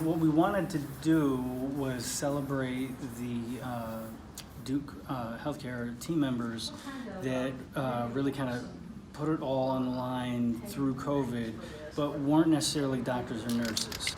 What we wanted to do was celebrate the Duke healthcare team members that really kind of put it all on the line through COVID, but weren't necessarily doctors or nurses.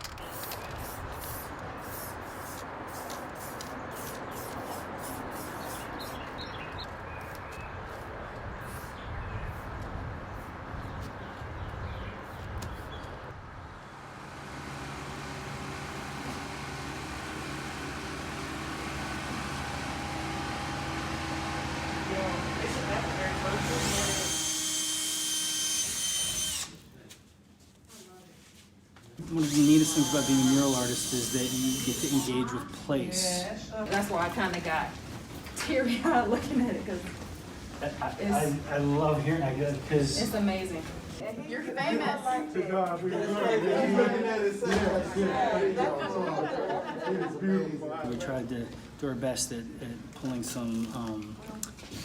One of the neatest things about being a mural artist is that you get to engage with place. That's why I kind of got teary-eyed looking at it because I love hearing that because it's amazing. You're famous. we tried to do our best at pulling some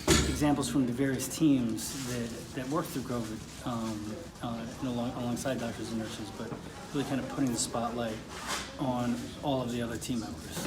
examples from the various teams that worked through COVID alongside doctors and nurses, but really kind of putting the spotlight on all of the other team members.